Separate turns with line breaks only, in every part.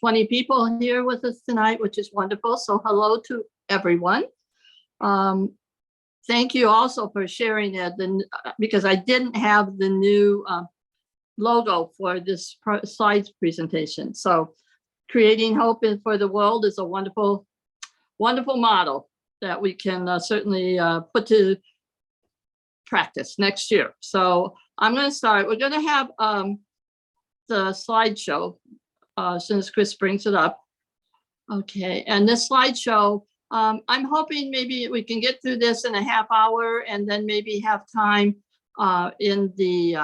20 people here with us tonight, which is wonderful. So hello to everyone. Thank you also for sharing it, because I didn't have the new logo for this slides presentation. So creating hope for the world is a wonderful, wonderful model that we can certainly put to practice next year. So I'm going to start. We're going to have the slideshow since Chris brings it up. Okay, and this slideshow, I'm hoping maybe we can get through this in a half hour and then maybe have time in the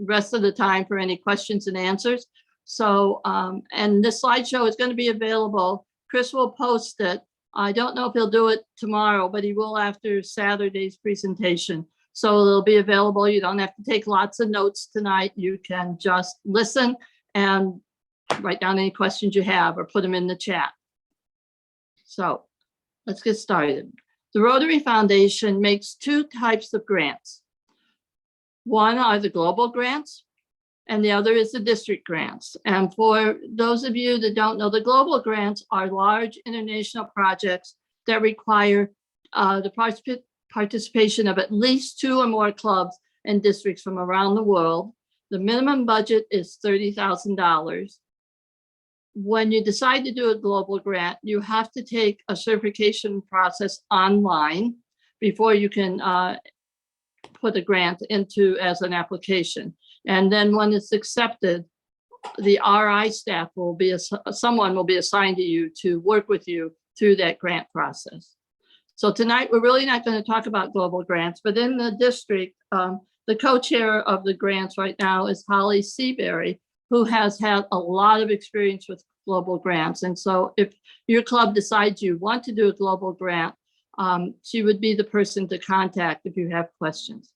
rest of the time for any questions and answers. So, and this slideshow is going to be available. Chris will post it. I don't know if he'll do it tomorrow, but he will after Saturday's presentation. So it'll be available. You don't have to take lots of notes tonight. You can just listen and write down any questions you have or put them in the chat. So let's get started. The Rotary Foundation makes two types of grants. One are the global grants, and the other is the district grants. And for those of you that don't know, the global grants are large international projects that require the participation of at least 2 or more clubs and districts from around the world. The minimum budget is $30,000. When you decide to do a global grant, you have to take a certification process online before you can put a grant into as an application. And then when it's accepted, the RI staff will be, someone will be assigned to you to work with you through that grant process. So tonight, we're really not going to talk about global grants, but in the district, the co-chair of the grants right now is Holly Seabury, who has had a lot of experience with global grants. And so if your club decides you want to do a global grant, she would be the person to contact if you have questions.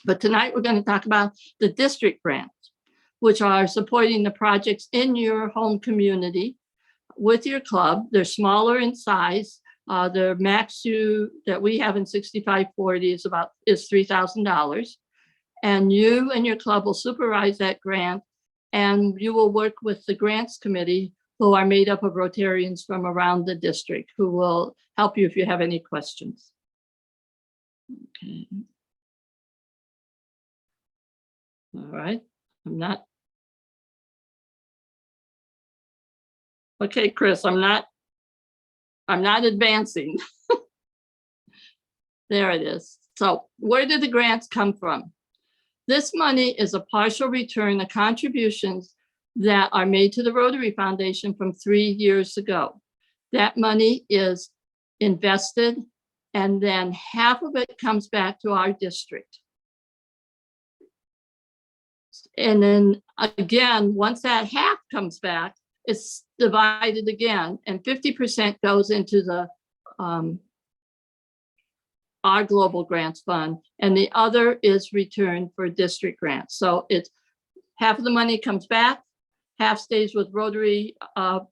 But tonight we're going to talk about the district grants, which are supporting the projects in your home community with your club. They're smaller in size. The max that we have in 6540 is $3,000. And you and your club will supervise that grant, and you will work with the grants committee, who are made up of Rotarians from around the district, who will help you if you have any questions. Okay. All right, okay, Chris, I'm not advancing. There it is. So where did the grants come from? This money is a partial return of contributions that are made to the Rotary Foundation from 3 years ago. That money is invested, and then half of it comes back to our district. And then again, once that half comes back, it's divided again, and 50% goes into the our Global Grants Fund, and the other is returned for district grants. So it's half of the money comes back, half stays with Rotary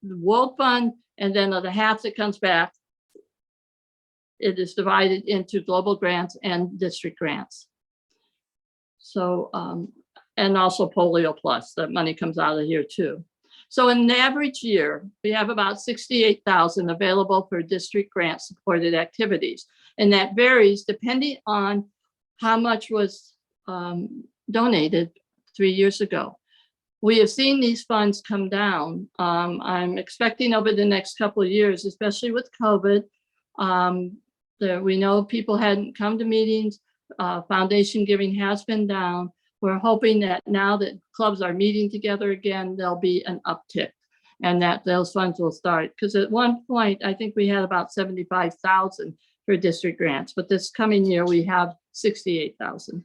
World Fund, and then of the half that comes back, it is divided into global grants and district grants. So, and also Polio Plus, that money comes out of here too. So in an average year, we have about 68,000 available for district grant supported activities. And that varies depending on how much was donated 3 years ago. We have seen these funds come down. I'm expecting over the next couple of years, especially with COVID, we know people hadn't come to meetings. Foundation giving has been down. We're hoping that now that clubs are meeting together again, there'll be an uptick and that those funds will start. Because at one point, I think we had about 75,000 for district grants, but this coming year we have 68,000.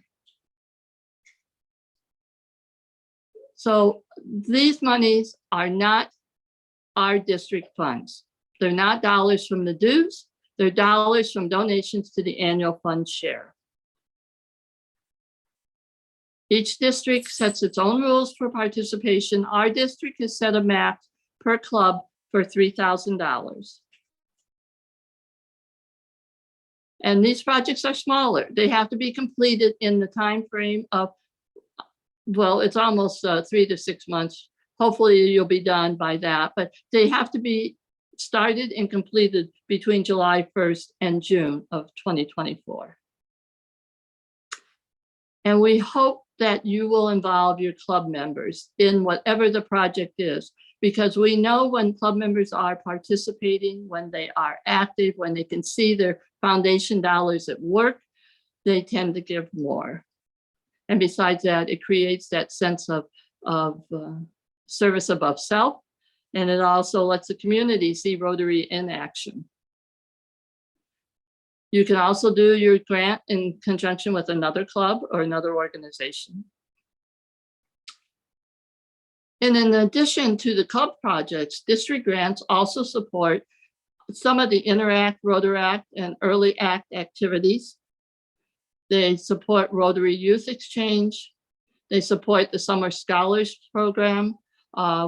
So these monies are not our district funds. They're not dollars from the dues. They're dollars from donations to the annual fund share. Each district sets its own rules for participation. Our district has set a max per club for $3,000. And these projects are smaller. They have to be completed in the time frame of, well, it's almost 3 to 6 months hopefully you'll be done by that, but they have to be started and completed between July 1st and June of 2024. And we hope that you will involve your club members in whatever the project is, because we know when club members are participating, when they are active, when they can see their foundation dollars at work, they tend to give more. And besides that, it creates that sense of service above self, and it also lets the community see Rotary in action. You can also do your grant in conjunction with another club or another organization. And in addition to the club projects, district grants also support some of the Interact, Rotaract, and Early Act activities. They support Rotary Youth Exchange. They support the Summer Scholars Program.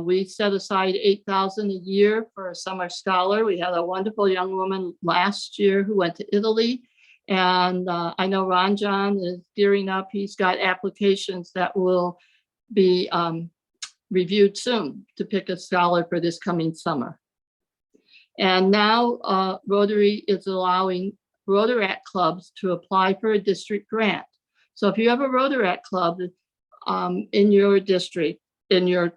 We set aside $8,000 a year for a summer scholar. We had a wonderful young woman last year who went to Italy. And I know Ron John is gearing up. He's got applications that will be reviewed soon to pick a scholar for this coming summer. And now Rotary is allowing Rotaract clubs to apply for a district grant. So if you have a Rotaract club in your district, in your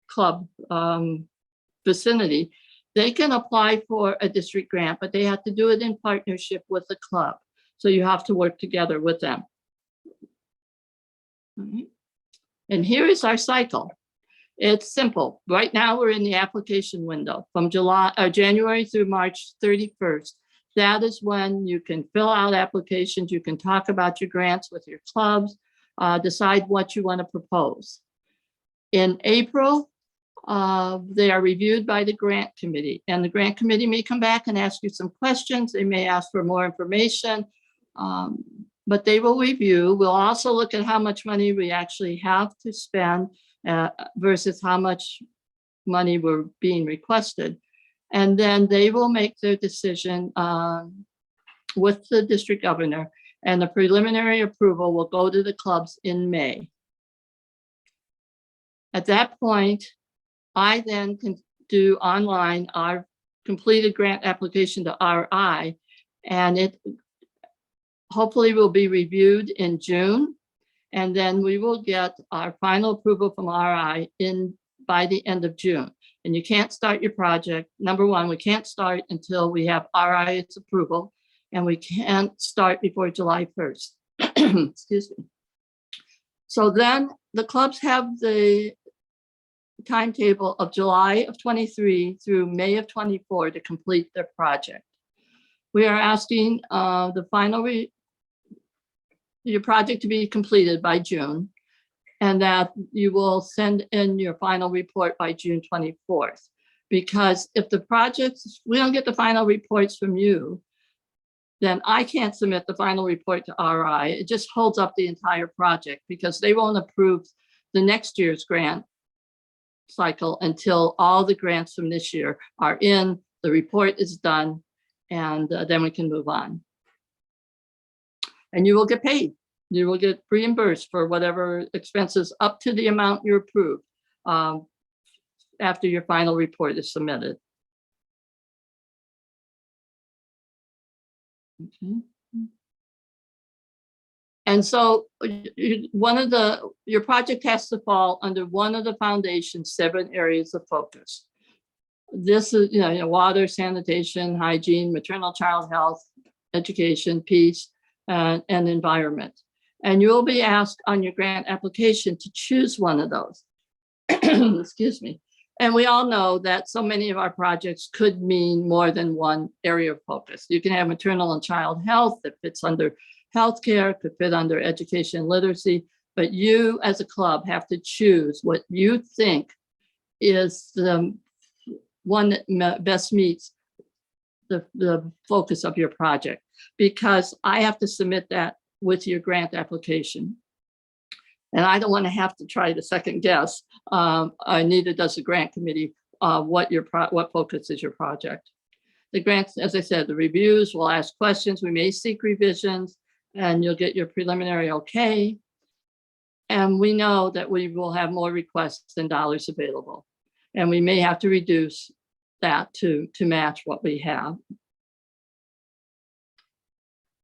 club vicinity, they can apply for a district grant, but they have to do it in partnership with the club. So you have to work together with them. And here is our cycle. It's simple. Right now we're in the application window from January through March 31st. That is when you can fill out applications. You can talk about your grants with your clubs, decide what you want to propose. In April, they are reviewed by the grant committee, and the grant committee may come back and ask you some questions. They may ask for more information, but they will review. We'll also look at how much money we actually have to spend versus how much money we're being requested. And then they will make their decision with the district governor, and the preliminary approval will go to the clubs in May. At that point, I then can do online our completed grant application to RI, and it hopefully will be reviewed in June. And then we will get our final approval from RI by the end of June. And you can't start your project. Number one, we can't start until we have RI's approval, and we can't start before July 1st. Excuse me. So then the clubs have the timetable of July of 23 through May of 24 to complete their project. We are asking your project to be completed by June, and that you will send in your final report by June 24th. Because if we don't get the final reports from you, then I can't submit the final report to RI. It just holds up the entire project because they won't approve the next year's grant cycle until all the grants from this year are in, the report is done, and then we can move on. And you will get paid. You will get reimbursed for whatever expenses up to the amount you approved after your final report is submitted. Okay. And so your project has to fall under one of the foundation's 7 areas of focus. This is, water, sanitation, hygiene, maternal child health, education, peace, and environment. And you will be asked on your grant application to choose one of those. Excuse me. And we all know that so many of our projects could mean more than one area of focus. You can have maternal and child health that fits under healthcare, could fit under education and literacy, but you as a club have to choose what you think is the one that best meets the focus of your project, because I have to submit that with your grant application. And I don't want to have to try to second guess, neither does the grant committee, what focus is your project. The grants, as I said, the reviews will ask questions. We may seek revisions, and you'll get your preliminary okay. And we know that we will have more requests than dollars available. And we may have to reduce that to match what we have.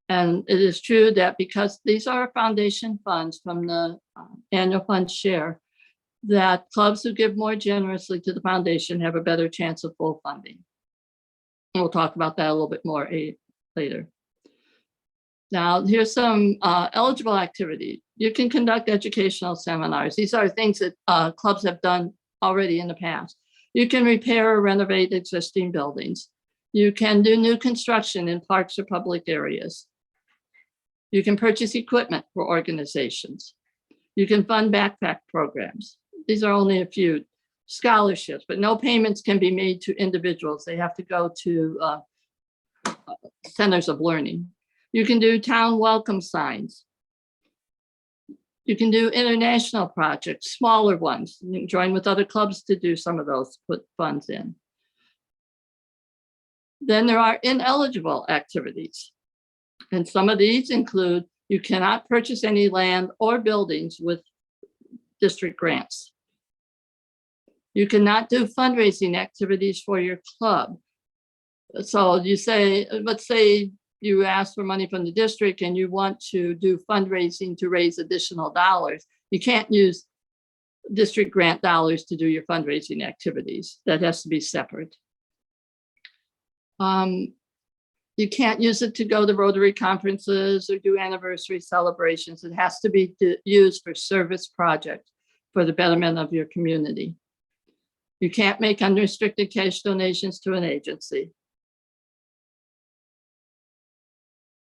And it is true that because these are foundation funds from the annual fund share, that clubs who give more generously to the foundation have a better chance of full funding. We'll talk about that a little bit more later. Now, here's some eligible activity. You can conduct educational seminars. These are things that clubs have done already in the past. You can repair or renovate existing buildings. You can do new construction in parks or public areas. You can purchase equipment for organizations. You can fund backpack programs. These are only a few. Scholarships, but no payments can be made to individuals. They have to go to centers of learning. You can do town welcome signs. You can do international projects, smaller ones. You can join with other clubs to do some of those, put funds in. Then there are ineligible activities. And some of these include, you cannot purchase any land or buildings with district grants. You cannot do fundraising activities for your club. So you say, let's say you ask for money from the district and you want to do fundraising to raise additional dollars. You can't use district grant dollars to do your fundraising activities. That has to be separate. You can't use it to go to Rotary conferences or do anniversary celebrations. It has to be used for service projects for the betterment of your community. You can't make unrestricted cash donations to an agency.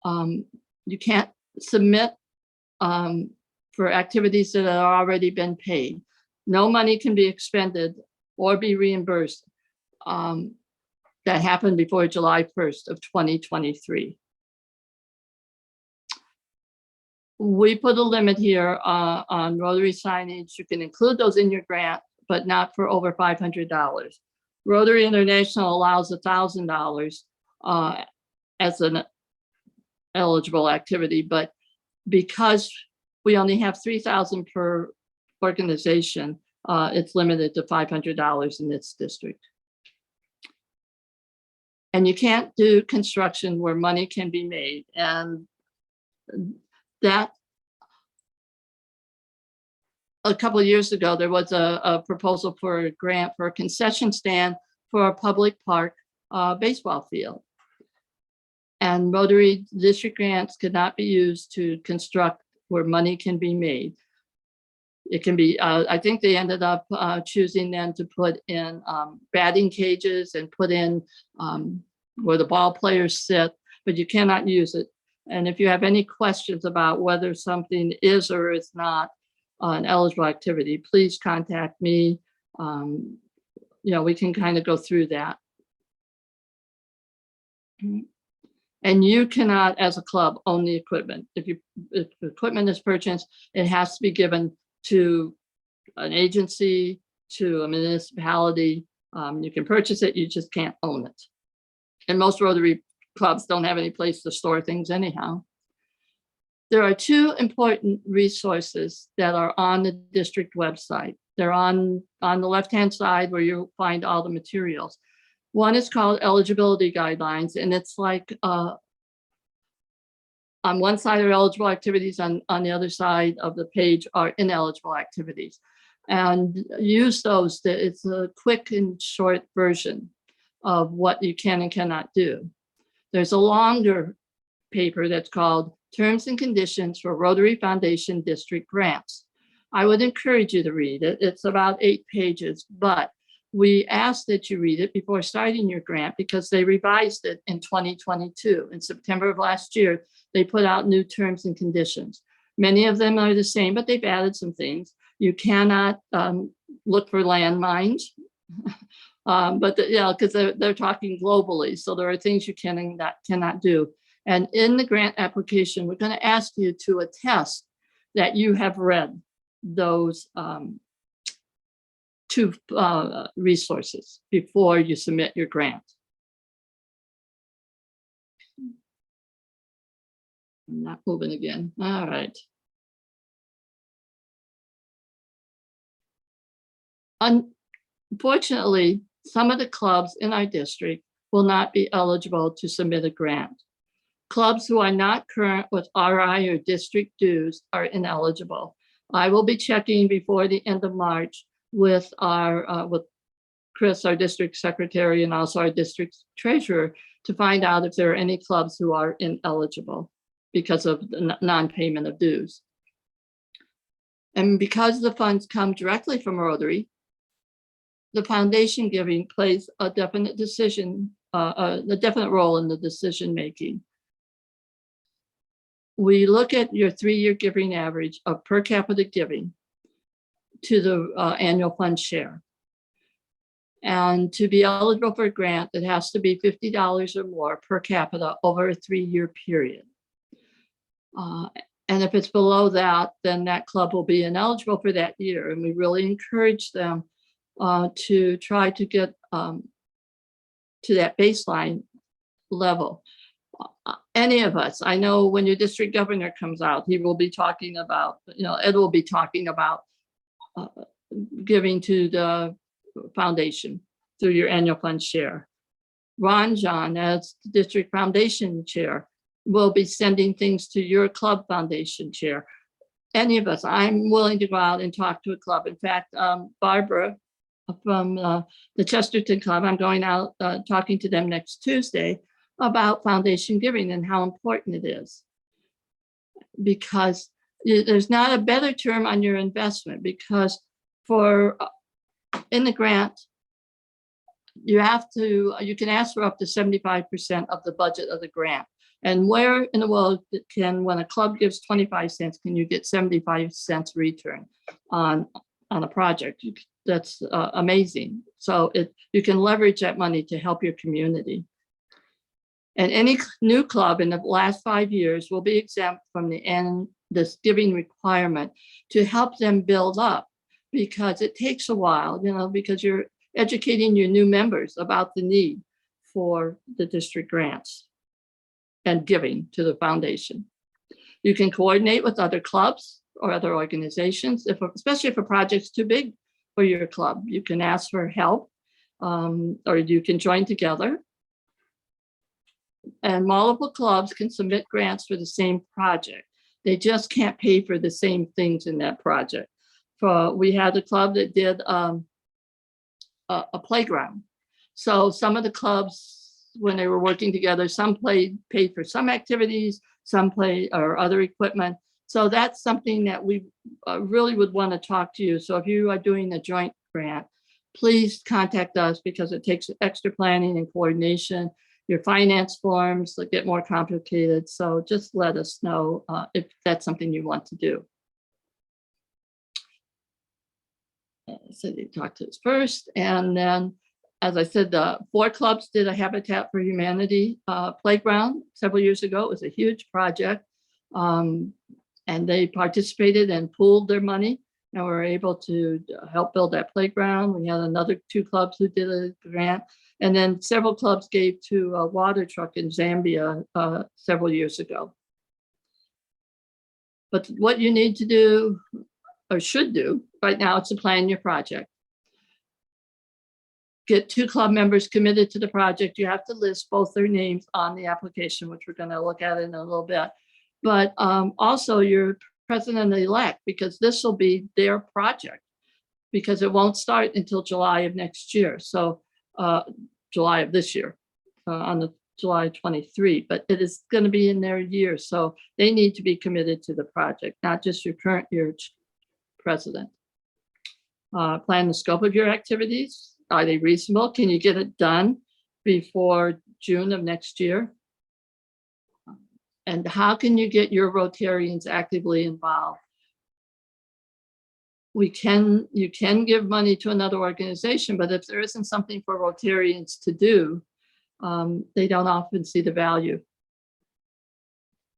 You can't submit for activities that have already been paid. No money can be expended or be reimbursed that happened before July 1st of 2023. We put a limit here on Rotary signage. You can include those in your grant, but not for over $500. Rotary International allows $1,000 as an eligible activity, but because we only have 3,000 per organization, it's limited to $500 in this district. And you can't do construction where money can be made. And that, a couple of years ago, there was a proposal for a grant for a concession stand for a public park baseball field. And Rotary district grants could not be used to construct where money can be made. It can be, I think they ended up choosing then to put in batting cages and put in where the ball players sit, but you cannot use it. And if you have any questions about whether something is or is not an eligible activity, please contact me. We can kind of go through that. And you cannot, as a club, own the equipment. If equipment is purchased, it has to be given to an agency, to a municipality. You can purchase it, you just can't own it. And most Rotary clubs don't have any place to store things anyhow. There are two important resources that are on the district website. They're on the left-hand side where you'll find all the materials. One is called eligibility guidelines, and it's like on one side are eligible activities, on the other side of the page are ineligible activities. And use those, it's a quick and short version of what you can and cannot do. There's a longer paper that's called Terms and Conditions for Rotary Foundation District Grants. I would encourage you to read it. It's about 8 pages, but we ask that you read it before starting your grant because they revised it in 2022. In September of last year, they put out new terms and conditions. Many of them are the same, but they've added some things. You cannot look for landmines, because they're talking globally. So there are things you cannot do. And in the grant application, we're going to ask you to attest that you have read those two resources before you submit your grant. I'm not moving again. All right. Unfortunately, some of the clubs in our district will not be eligible to submit a grant. Clubs who are not current with RI or district dues are ineligible. I will be checking before the end of March with with Chris, our district secretary, and also our district treasurer to find out if there are any clubs who are ineligible because of the non-payment of dues. And because the funds come directly from Rotary, the foundation giving plays a definite role in the decision making. We look at your 3-year giving average of per capita giving to the annual fund share. And to be eligible for a grant, it has to be $50 or more per capita over a 3-year period. And if it's below that, then that club will be ineligible for that year. And we really encourage them to try to get to that baseline level. Any of us, I know when your district governor comes out, he will be talking about, Ed will be talking about giving to the foundation through your annual fund share. Ron John, as the district foundation chair, will be sending things to your club foundation chair. Any of us, I'm willing to go out and talk to a club. In fact, Barbara from the Chesterton Club, I'm going out talking to them next Tuesday about foundation giving and how important it is. Because there's not a better term on your investment, because in the grant, you can ask for up to 75% of the budget of the grant. And where in the world when a club gives 25 cents, can you get 75 cents return on a project? That's amazing. So you can leverage that money to help your community. And any new club in the last 5 years will be exempt from this giving requirement to help them build up, because it takes a while, because you're educating your new members about the need for the district grants and giving to the foundation. You can coordinate with other clubs or other organizations, especially if a project's too big for your club. You can ask for help, or you can join together. And multiple clubs can submit grants for the same project. They just can't pay for the same things in that project. We had a club that did a playground. So some of the clubs, when they were working together, some paid for some activities, some or other equipment. So that's something that we really would want to talk to you. So if you are doing a joint grant, please contact us, because it takes extra planning and coordination. Your finance forms get more complicated. So just let us know if that's something you want to do. So you talk to us first. And then, as I said, the 4 clubs did a Habitat for Humanity playground several years ago. It was a huge project. And they participated and pooled their money, and were able to help build that playground. We had another 2 clubs who did a grant. And then several clubs gave to a water truck in Zambia several years ago. But what you need to do, or should do right now, is to plan your project. Get 2 club members committed to the project. You have to list both their names on the application, which we're going to look at in a little bit. But also your president-elect, because this will be their project, because it won't start until July of next year. So July of this year, on the July 23, but it is going to be in their year. So they need to be committed to the project, not just your current year president. Plan the scope of your activities. Are they reasonable? Can you get it done before June of next year? And how can you get your Rotarians actively involved? You can give money to another organization, but if there isn't something for Rotarians to do, they don't often see the value.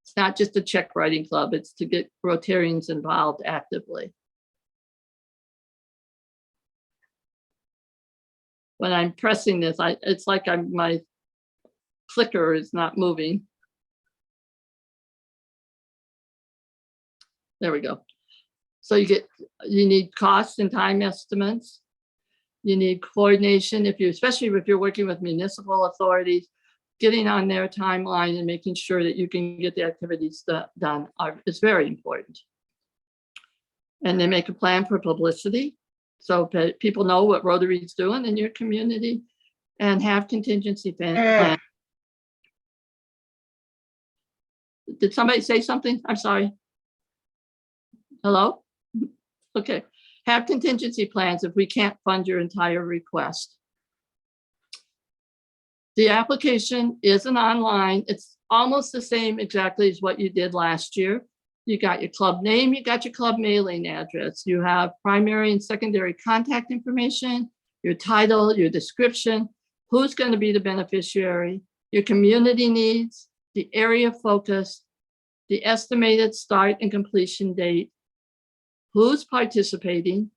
It's not just a check writing club, it's to get Rotarians involved actively. When I'm pressing this, it's like my clicker is not moving. There we go. So you need cost and time estimates. You need coordination especially if you're working with municipal authorities, getting on their timeline and making sure that you can get the activities done is very important. And then make a plan for publicity so that people know what Rotary is doing in your community, and have contingency plans. Did somebody say something? I'm sorry. Hello? Okay. Have contingency plans if we can't fund your entire request. The application isn't online. It's almost the same exactly as what you did last year. You got your club name, you got your club mailing address, you have primary and secondary contact information, your title, your description, who's going to be the beneficiary, your community needs, the area focus, the estimated start and completion date, who's participating,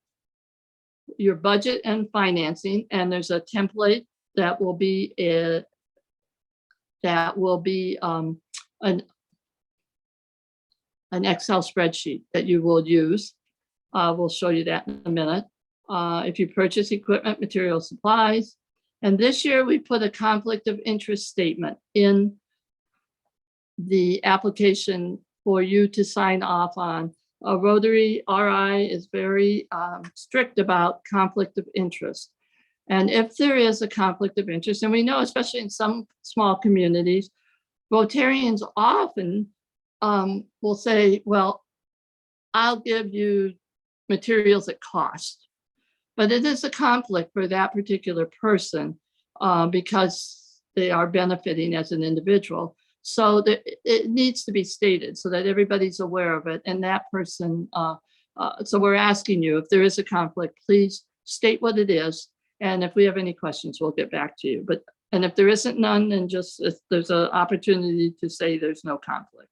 your budget and financing, and there's a template that will be an Excel spreadsheet that you will use. We'll show you that in a minute. If you purchase equipment, material, supplies. And this year we put a conflict of interest statement in the application for you to sign off on. A Rotary RI is very strict about conflict of interest. And if there is a conflict of interest, and we know, especially in some small communities, Rotarians often will say, well, I'll give you materials at cost. But it is a conflict for that particular person because they are benefiting as an individual. So that it needs to be stated so that everybody's aware of it. And that person, so we're asking you, if there is a conflict, please state what it is. And if we have any questions, we'll get back to you. And if there isn't none, then just if there's an opportunity to say there's no conflict.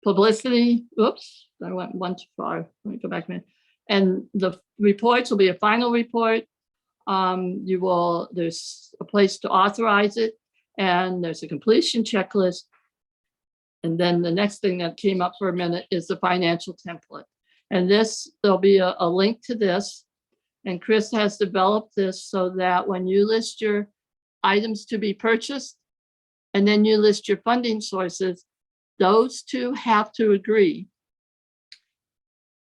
Publicity, oops, I went one too far. Let me go back a minute. And the reports will be a final report. There's a place to authorize it, and there's a completion checklist. And then the next thing that came up for a minute is the financial template. And there'll be a link to this. And Chris has developed this so that when you list your items to be purchased, and then you list your funding sources, those two have to agree.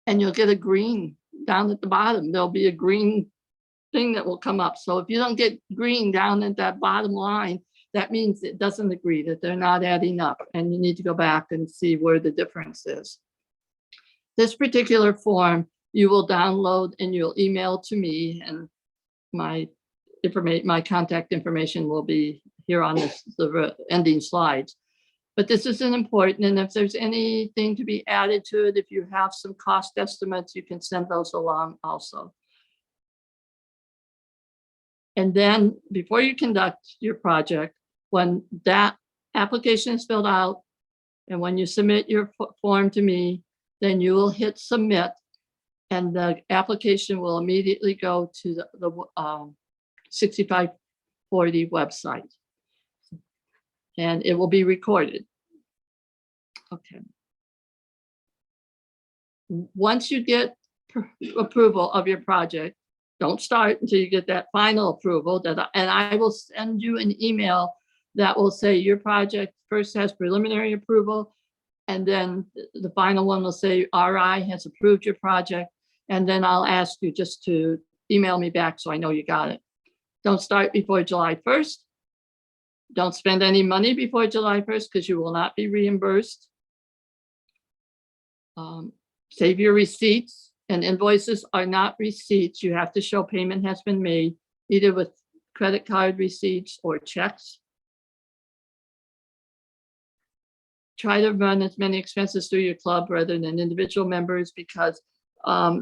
And you'll get a green down at the bottom. There'll be a green thing that will come up. So if you don't get green down at that bottom line, that means it doesn't agree, that they're not adding up. And you need to go back and see where the difference is. This particular form you will download and you'll email to me, and my contact information will be here on the ending slides. But this isn't important, and if there's anything to be added to it, if you have some cost estimates, you can send those along also. And then before you conduct your project, when that application is filled out and when you submit your form to me, then you will hit submit, and the application will immediately go to the 6540 website. And it will be recorded. Okay. Once you get approval of your project, don't start until you get that final approval. And I will send you an email that will say your project first has preliminary approval, and then the final one will say RI has approved your project. And then I'll ask you just to email me back so I know you got it. Don't start before July 1st. Don't spend any money before July 1st because you will not be reimbursed. Save your receipts, and invoices are not receipts. You have to show payment has been made, either with credit card receipts or checks. Try to run as many expenses through your club rather than individual members, because I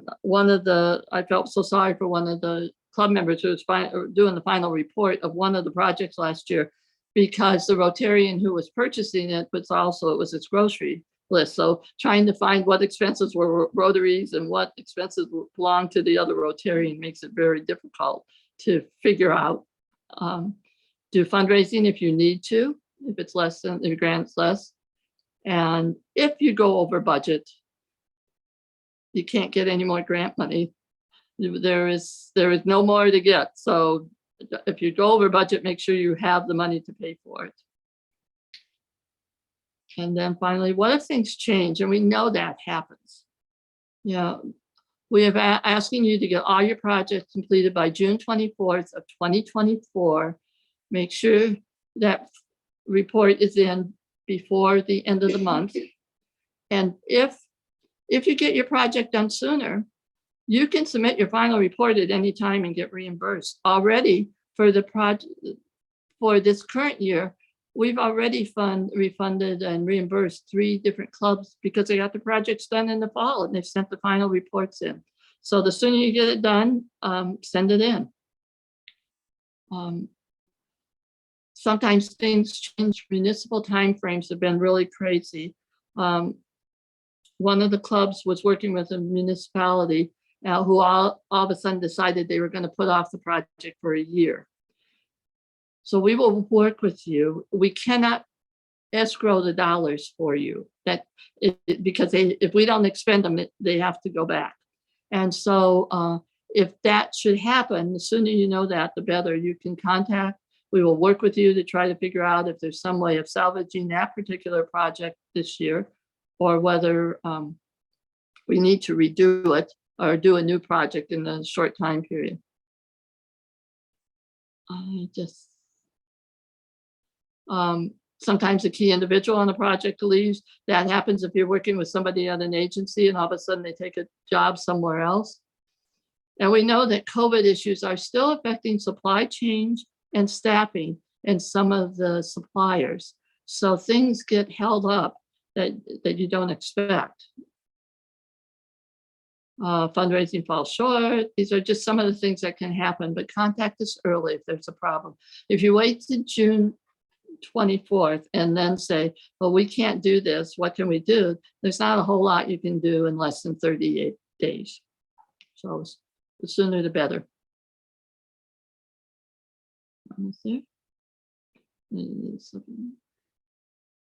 felt so sorry for one of the club members who was doing the final report of one of the projects last year, because the Rotarian who was purchasing it was its grocery list. So trying to find what expenses were Rotaries and what expenses belonged to the other Rotarian makes it very difficult to figure out. Do fundraising if you need to, if it's less than the grant's less. And if you go over budget, you can't get any more grant money. There is no more to get. So if you go over budget, make sure you have the money to pay for it. And then finally, what if things change? And we know that happens. We have asking you to get all your projects completed by June 24th of 2024. Make sure that report is in before the end of the month. And if you get your project done sooner, you can submit your final report at any time and get reimbursed. Already for the project for this current year, we've already refunded and reimbursed 3 different clubs because they got the projects done in the fall and they've sent the final reports in. So the sooner you get it done, send it in. Sometimes things change. Municipal timeframes have been really crazy. One of the clubs was working with a municipality who all of a sudden decided they were going to put off the project for a year. So we will work with you. We cannot escrow the dollars for you because if we don't expend them, they have to go back. And so if that should happen, the sooner you know that, the better. You can contact. We will work with you to try to figure out if there's some way of salvaging that particular project this year, or whether we need to redo it or do a new project in a short time period. Sometimes a key individual on a project leaves. That happens if you're working with somebody at an agency and all of a sudden they take a job somewhere else. And we know that COVID issues are still affecting supply chains and staffing in some of the suppliers. So things get held up that you don't expect. Fundraising falls short. These are just some of the things that can happen, but contact us early if there's a problem. If you wait to June 24th and then say, well, we can't do this, what can we do? There's not a whole lot you can do in less than 38 days. So the sooner the better.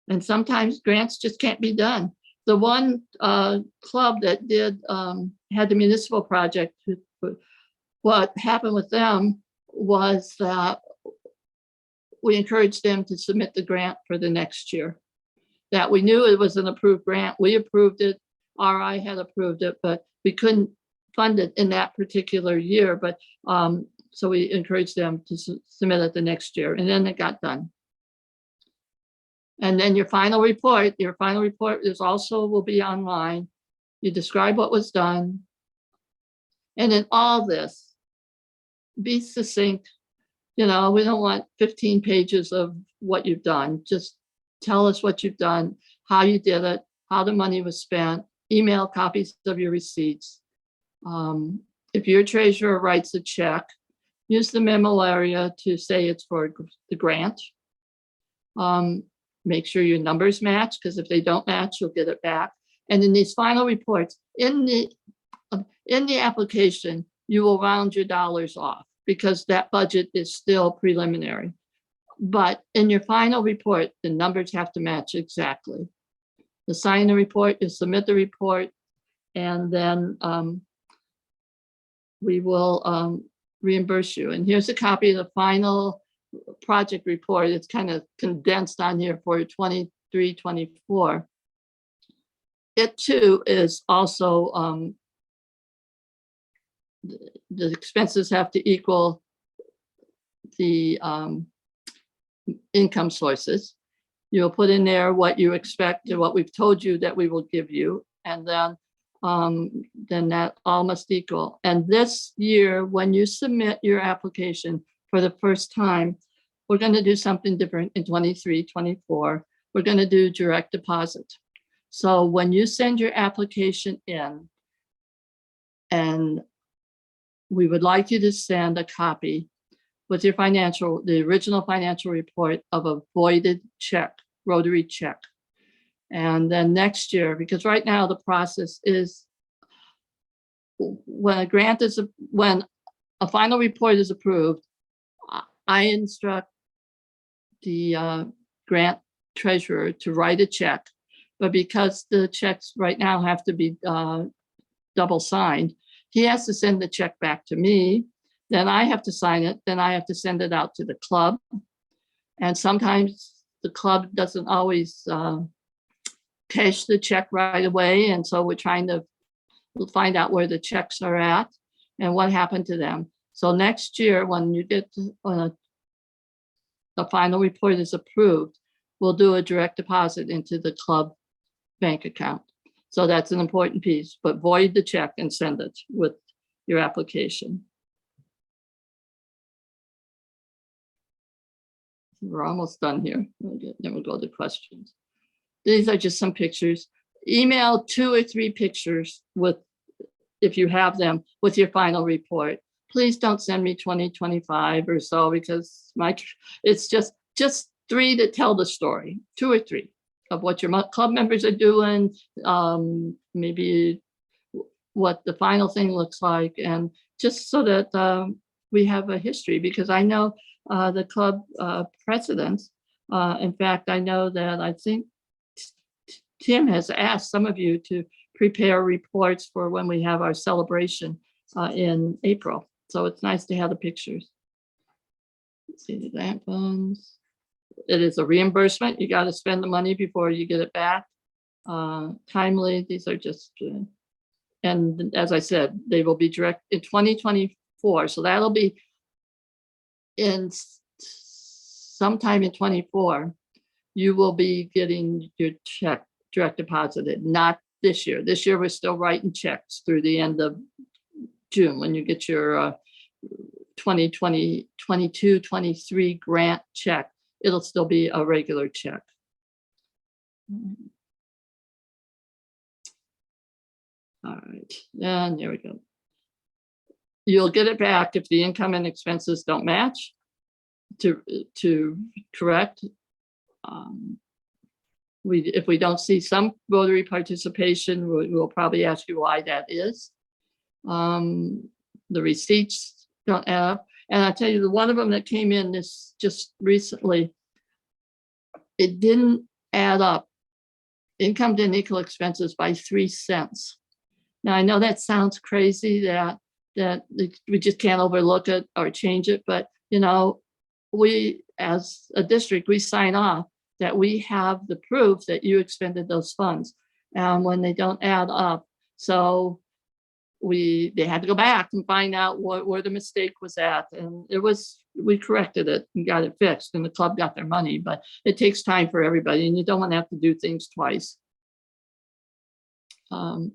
And sometimes grants just can't be done. The one club that had the municipal project, what happened with them was that we encouraged them to submit the grant for the next year. That we knew it was an approved grant. We approved it. RI had approved it, but we couldn't fund it in that particular year. But so we encouraged them to submit it the next year, and then it got done. And then your final report is also will be online. You describe what was done. And in all this, be succinct. We don't want 15 pages of what you've done. Just tell us what you've done, how you did it, how the money was spent, email copies of your receipts. If your treasurer writes a check, use the memo area to say it's for the grant. Make sure your numbers match, because if they don't match, you'll get it back. And in these final reports, in the application, you will round your dollars off because that budget is still preliminary. But in your final report, the numbers have to match exactly. You sign the report, you submit the report, and then we will reimburse you. And here's a copy of the final project report. It's kind of condensed on here for 23, 24. It too is also the expenses have to equal the income sources. You'll put in there what you expect and what we've told you that we will give you, and then that all must equal. And this year, when you submit your application for the first time, we're going to do something different in 23, 24. We're going to do direct deposit. So when you send your application in, and we would like you to send a copy with your the original financial report of a voided check, Rotary check. And then next year, because right now the process is when a final report is approved, I instruct the grant treasurer to write a check. But because the checks right now have to be double signed, he has to send the check back to me. Then I have to sign it. Then I have to send it out to the club. And sometimes the club doesn't always cash the check right away. And so we're trying to find out where the checks are at and what happened to them. So next year, when you get the final report is approved, we'll do a direct deposit into the club bank account. So that's an important piece, but void the check and send it with your application. We're almost done here. Then we'll go to questions. These are just some pictures. Email 2 or 3 pictures with, if you have them, with your final report. Please don't send me 2025 or so, because it's just 3 that tell the story, 2 or 3 of what your club members are doing, maybe what the final thing looks like, and just so that we have a history, because I know the club presidents, in fact, I know that I think Tim has asked some of you to prepare reports for when we have our celebration in April. So it's nice to have the pictures. Let's see the grant funds. It is a reimbursement. You got to spend the money before you get it back. Timely, these are just, and as I said, they will be direct in 2024. So that'll be in sometime in 24, you will be getting your check direct deposited, not this year. This year, we're still writing checks through the end of June when you get your 2020, 22, 23 grant check. It'll still be a regular check. All right, and there we go. You'll get it back if the income and expenses don't match to correct. If we don't see some Rotary participation, we'll probably ask you why that is. The receipts don't add up. And I tell you, the one of them that came in this just recently, it didn't add up. Income didn't equal expenses by 3 cents. Now, I know that sounds crazy that we just can't overlook it or change it, but you know, we as a district, we sign off that we have the proof that you expended those funds, and when they don't add up, so they had to go back and find out where the mistake was at, and we corrected it and got it fixed, and the club got their money. But it takes time for everybody, and you don't want to have to do things twice. And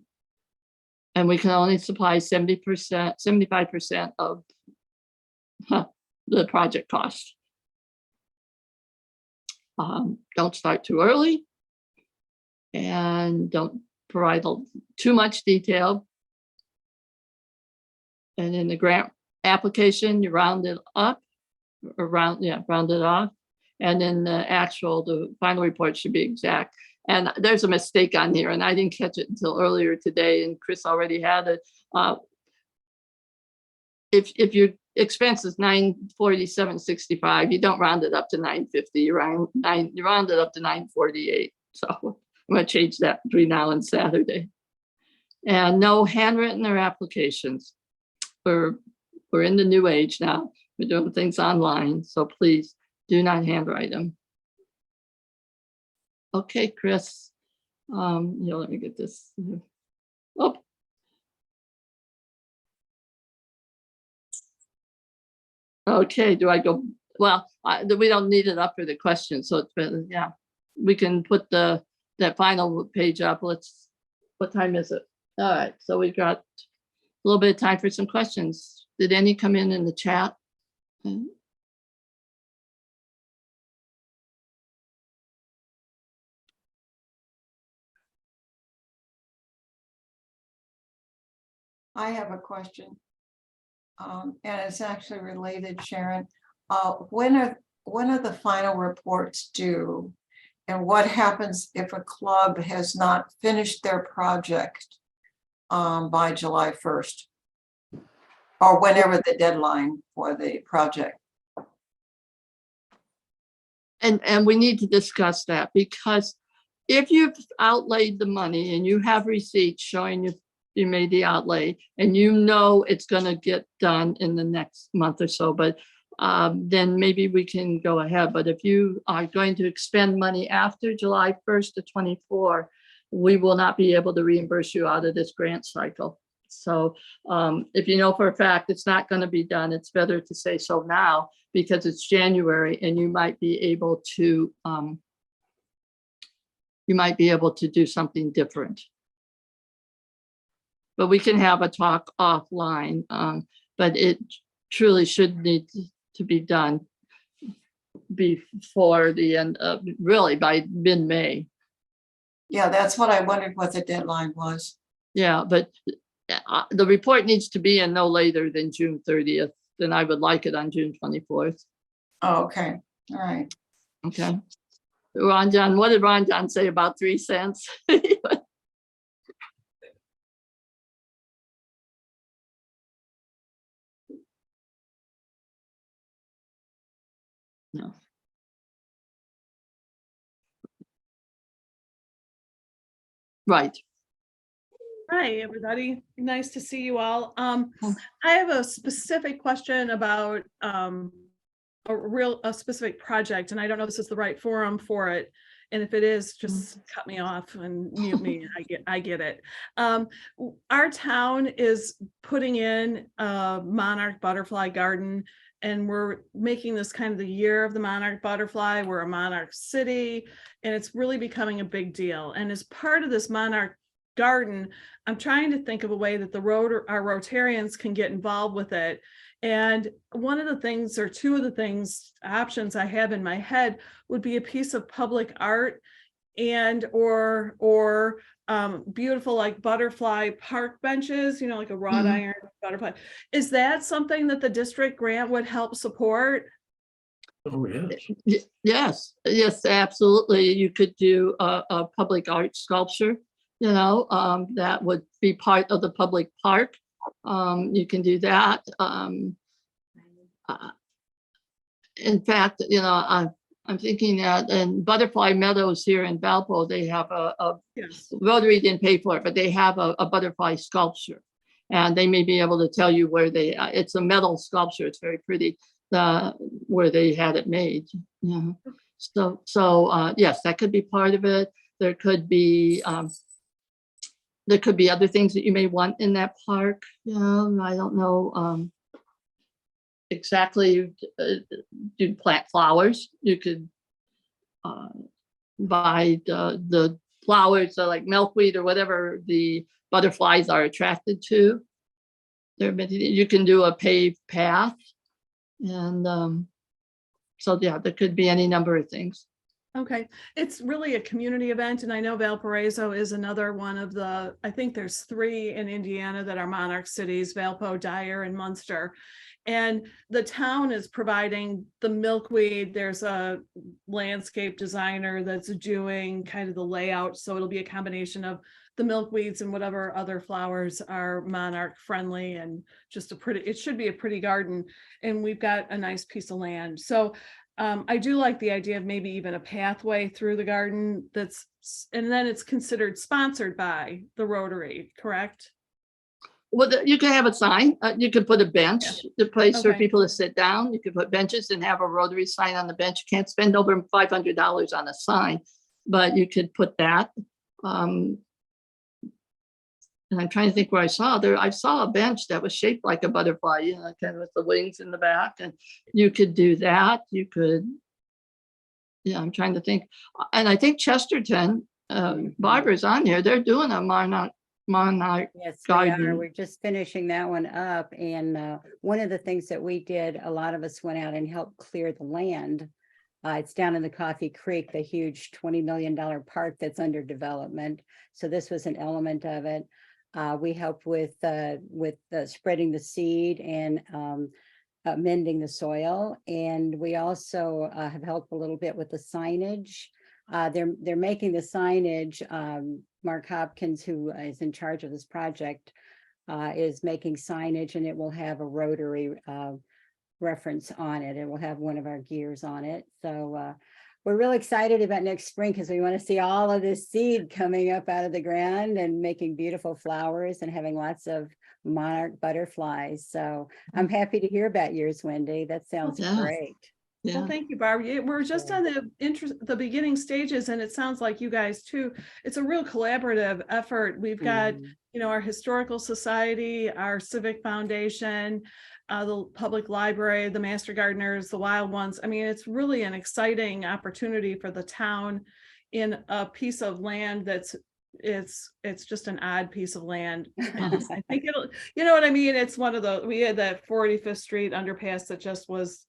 we can only supply 70%, 75% of the project cost. Don't start too early, and don't provide too much detail. And in the grant application, you round it up, or round it off. And then the final report should be exact. And there's a mistake on here, and I didn't catch it until earlier today, and Chris already had it. If your expense is $947.65, you don't round it up to $950. You round it up to $948. So I'm going to change that between now and Saturday. And no handwritten or applications. We're in the new age now. We're doing things online, so please do not handwrite them. Okay, Chris. Let me get this. Oh. Okay, do I go? Well, we don't need it up for the question, so it's been, yeah. We can put that final page up. What time is it? All right, so we've got a little bit of time for some questions. Did any come in the chat?
I have a question, and it's actually related, Sharon. When are the final reports due, and what happens if a club has not finished their project by July 1st, or whenever the deadline for the project?
And we need to discuss that, because if you've outlaid the money and you have receipts showing you made the outlay and you know it's gonna get done in the next month or so, but then maybe we can go ahead. But if you are going to expend money after July 1st to 24, we will not be able to reimburse you out of this grant cycle. So if you know for a fact it's not going to be done, it's better to say so now because it's January and you might be able to do something different. But we can have a talk offline, but it truly should need to be done before the end of, really by mid-May.
Yeah, that's what I wondered what the deadline was.
Yeah, but the report needs to be in no later than June 30th. Then I would like it on June 24th.
Oh, okay, all right.
Okay. Ron John, what did Ron John say about 3 cents? No. Right.
Hi, everybody. Nice to see you all. I have a specific question about a specific project, and I don't know if this is the right forum for it. And if it is, just cut me off and mute me. I get it. Our town is putting in a monarch butterfly garden, and we're making this kind of the year of the monarch butterfly. We're a monarch city, and it's really becoming a big deal. And as part of this monarch garden, I'm trying to think of a way that our Rotarians can get involved with it. And one of the things, or two of the options I have in my head would be a piece of public art and or beautiful like butterfly park benches, like a wrought iron butterfly. Is that something that the district grant would help support?
Oh, yes.
Yes, absolutely. You could do a public art sculpture, that would be part of the public park. You can do that. In fact, I'm thinking that in Butterfly Meadows here in Valpo, they have
Yes.
Rotary didn't pay for it, but they have a butterfly sculpture. And they may be able to tell you where it's a metal sculpture. It's very pretty, where they had it made. Yeah. So yes, that could be part of it. There could be other things that you may want in that park. I don't know exactly. You plant flowers. You could buy the flowers like milkweed or whatever the butterflies are attracted to. You can do a paved path, and so yeah, there could be any number of things.
Okay, it's really a community event, and I know Valparaiso is another one of I think there's 3 in Indiana that are monarch cities: Valpo, Dyer, and Munster. And the town is providing the milkweed. There's a landscape designer that's doing kind of the layout, so it'll be a combination of the milkweeds and whatever other flowers are monarch friendly, and just it should be a pretty garden. And we've got a nice piece of land. So I do like the idea of maybe even a pathway through the garden and then it's considered sponsored by the Rotary, correct?
Well, you can have a sign. You could put a bench, the place for
Okay.
people to sit down. You could put benches and have a Rotary sign on the bench. You can't spend over $500 on a sign, but you could put that. And I'm trying to think where I saw a bench that was shaped like a butterfly, kind of with the wings in the back, and you could do that. You could, I'm trying to think. And I think Chesterton, Barbara's on here. They're doing a monarch
Yes, we are.
garden.
We're just finishing that one up. And one of the things that we did, a lot of us went out and helped clear the land. It's down in the Coffee Creek, the huge $20 million park that's under development. So this was an element of it. We helped with spreading the seed and mending the soil. And we also have helped a little bit with the signage. They're making the signage. Mark Hopkins, who is in charge of this project, is making signage, and it will have a Rotary reference on it. It will have one of our gears on it. So we're real excited about next spring because we want to see all of this seed coming up out of the ground and making beautiful flowers and having lots of monarch butterflies. So I'm happy to hear about yours, Wendy. That sounds
Yeah.
great.
Well,
Yeah,
thank you, Barb. We're just on the beginning stages, and it sounds like you guys too. It's a real collaborative effort. We've got,
Mm.
our historical society, our civic foundation, the public library, the Master Gardeners, the Wild Ones. I mean, it's really an exciting opportunity for the town in a piece of land it's just an odd piece of land. I think it'll, you know what I mean? It's one of we had that 45th Street underpass that just was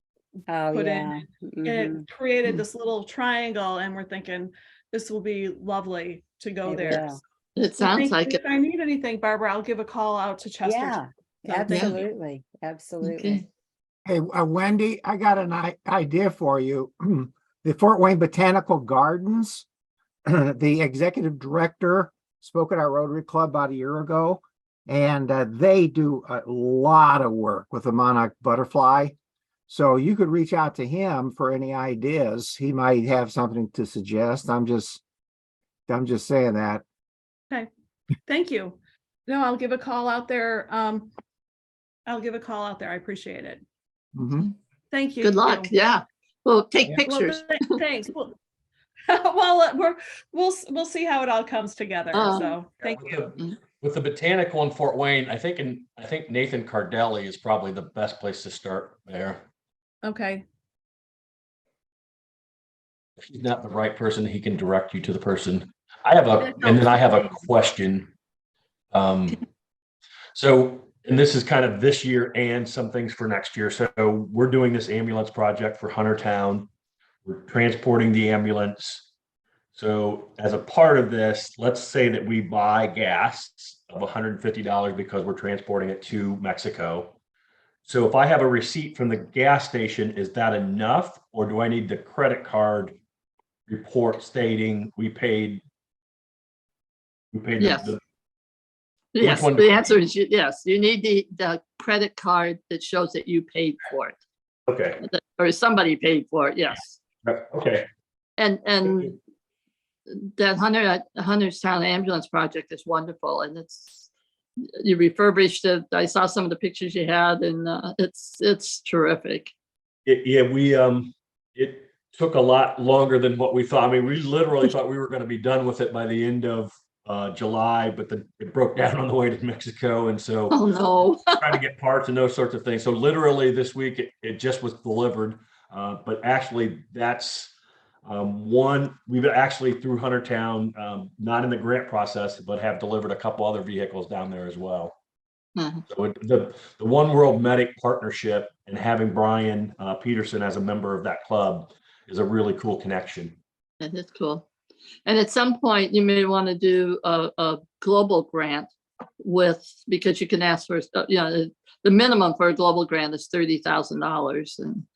Oh,
put in,
yeah.
and
Mhm.
it created
Mm.
this little triangle, and we're thinking this will be lovely to go
It
there.
will.
it
So
sounds
thank you.
like it.
If I need anything, Barbara, I'll give a call out to Chester.
Yeah,
So thank you.
absolutely. Absolutely.
Okay.
Hey, Wendy, I got an idea for you. The Fort Wayne Botanical Gardens, the executive director spoke at our Rotary Club about a year ago, and they do a lot of work with the monarch butterfly. So you could reach out to him for any ideas. He might have something to suggest. I'm just saying that.
Thank you. No, I'll give a call out there. I'll give a call out there. I appreciate it.
Mhm.
Thank you.
Good luck. Yeah. Well, take
Yeah.
Well,
pictures.
thanks. Well, we'll see how it all comes together. So thank you.
With the botanical in Fort Wayne, I think Nathan Cardelli is probably the best place to start there.
Okay.
If he's not the right person, he can direct you to the person. And then I have a question. So, and this is kind of this year and some things for next year. So we're doing this ambulance project for Huntertown. We're transporting the ambulance. So as a part of this, let's say that we buy gas of $150 because we're transporting it to Mexico. So if I have a receipt from the gas station, is that enough? Or do I need the credit card report stating we paid?
Yes.
the
Yes,
one-
the answer is yes. You need the credit card that shows that you paid for it,
Okay,
or somebody paid for it, yes.
okay,
And that Hunterstown ambulance project is wonderful, and you refurbished it. I saw some of the pictures you had, and it's terrific.
it took a lot longer than what we thought. I mean, we literally thought we were going to be done with it by the end of July, but it broke down on the way to Mexico. And so
Oh, no.
trying to get parts and those sorts of things. So literally this week it just was delivered. But actually that's we've actually through Huntertown, not in the grant process, but have delivered a couple other vehicles down there as well.
Mhm.
So the One World Medic partnership and having Brian Peterson as a member of that club is a really cool connection.
That is cool. And at some point, you may want to do a global grant because you can ask for, the minimum for a global grant is $30,000, and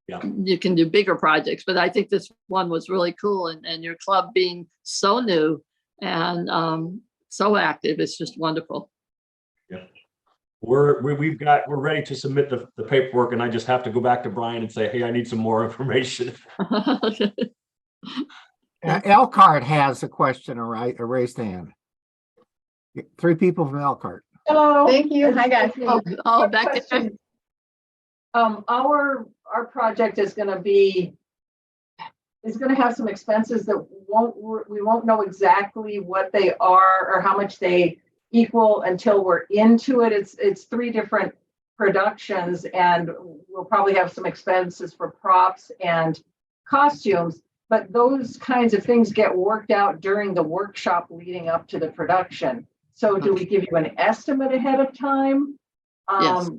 Yeah.
you can do bigger projects. But I think this one was really cool, and your club being so new and so active is just wonderful.
We're ready to submit the paperwork, and I just have to go back to Brian and say, hey, I need some more information.
Elkhart has a question, a raised hand. 3 people from Elkhart.
Hello.
Thank you. Hi, guys.
Oh, back there.
Question. Our project is gonna have some expenses that we won't know exactly what they are or how much they equal until we're into it. It's 3 different productions, and we'll probably have some expenses for props and costumes, but those kinds of things get worked out during the workshop leading up to the production. So do we give you an estimate ahead of time?
Yes.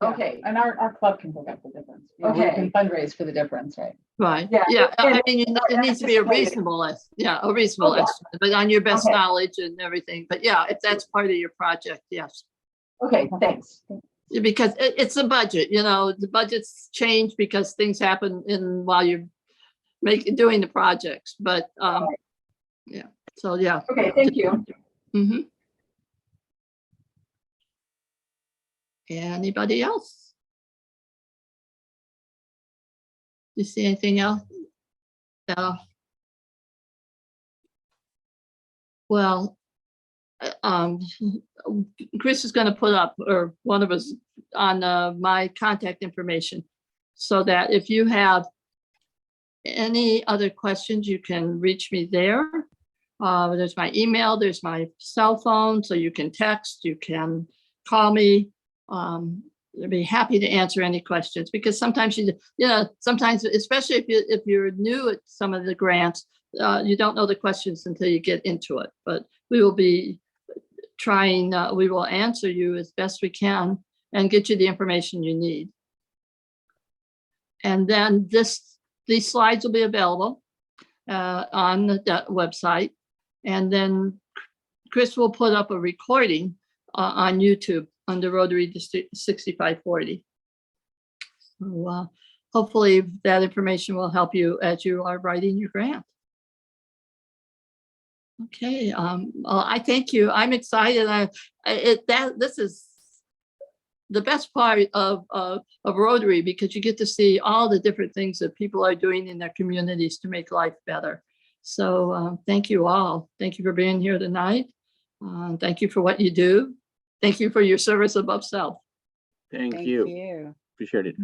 Okay.
And our club can pick up the difference. You know, we
Okay.
can fundraise for the difference, right?
Right,
Yeah,
yeah, I
and-
mean, it needs to be a
anticipated.
reasonable, a reasonable
Okay.
estimate, but on your best
Okay.
knowledge and everything. But yeah, if that's part of your project, yes.
Okay, thanks.
Because it's a budget, the budgets change because things happen while you're doing the projects, but, yeah, so, yeah.
Okay, thank you.
Mhm. Anybody else? You see anything else? Yeah. Well, um, Chris is gonna put up, or one of us, on my contact information, so that if you have any other questions, you can reach me there. There's my email, there's my cell phone, so you can text, you can call me. I'd be happy to answer any questions, because sometimes sometimes, especially if you're new at some of the grants, you don't know the questions until you get into it. But we will be trying, we will answer you as best we can and get you the information you need. And then these slides will be available on the website. And then Chris will put up a recording on YouTube under Rotary District 6540. So hopefully that information will help you as you are writing your grant. Okay, I thank you. I'm excited. This is the best part of Rotary, because you get to see all the different things that people are doing in their communities to make life better. So thank you all. Thank you for being here tonight. Thank you for what you do. Thank you for your service above self.
Thank
Thank
you.
you.
Appreciate it.